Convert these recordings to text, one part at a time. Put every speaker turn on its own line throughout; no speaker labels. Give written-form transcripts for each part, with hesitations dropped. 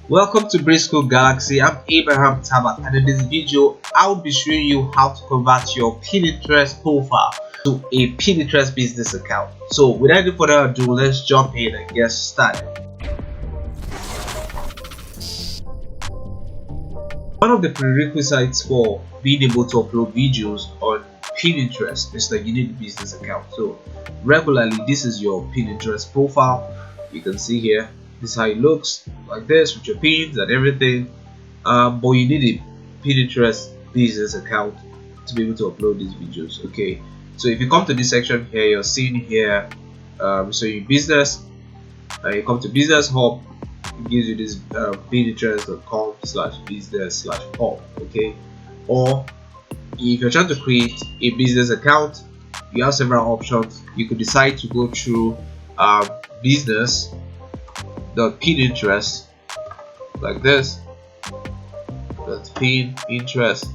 Welcome to Breed School Galaxy. I'm Abraham Tabat, and in this video I'll be showing you how to convert your Pinterest profile to a Pinterest business account. So without any further ado, let's jump in and get started. One of the prerequisites for being able to upload videos on Pinterest is that you need a business account. So regularly, this is your Pinterest profile. You can see here, this is how it looks, like this, with your pins and everything. But you need a Pinterest business account to be able to upload these videos. Okay, so if you come to this section here, you're seeing here, so your business, you come to Business Hub. It gives you this pinterest.com/business/hub. Okay, or if you're trying to create a business account, you have several options. You could decide to go through business.pinterest like this. That's Pinterest.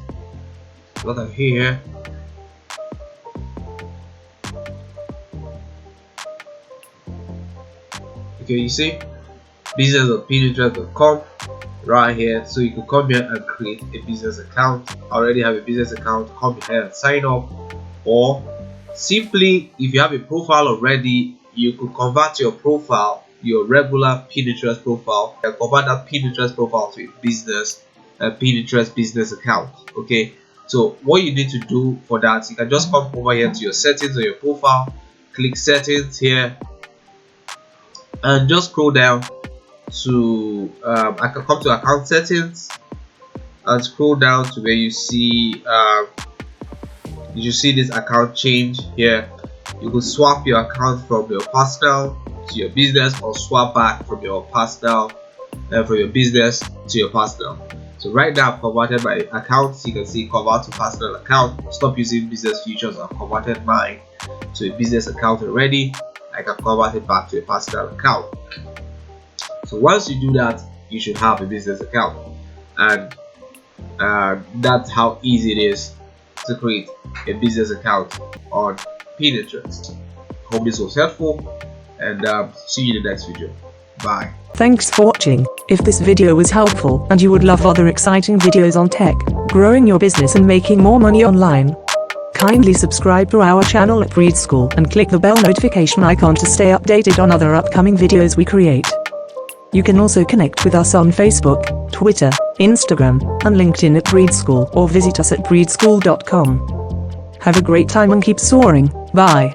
What I here. Okay, you see business.pinterest.com right here. So you can come here and create a business account. Already have a business account, come here and sign up, or simply if you have a profile already, you could convert your profile, your regular Pinterest profile, and convert that Pinterest profile to a Pinterest business account. Okay, so what you need to do for that, you can just come over here to your settings on your profile, click settings here, and just scroll down to I can come to account settings and scroll down to where you see this account change here. You could swap your account from your personal to your business, or swap back from your personal from your business to your personal. So right now I've converted my account. You can see convert to personal account, stop using business features. I've converted mine to a business account already. I can convert it back to a personal account. So once you do that, you should have a business account, and that's how easy it is to create a business account on Pinterest. Hope this was helpful, and see you in the next video. Bye.
Thanks for watching. If this video was helpful and you would love other exciting videos on tech, growing your business and making more money online, kindly subscribe to our channel at Breed School and click the bell notification icon to stay updated on other upcoming videos we create. You can also connect with us on Facebook, Twitter, Instagram, and LinkedIn at Breed School, or visit us at breedschool.com. Have a great time and keep soaring. Bye.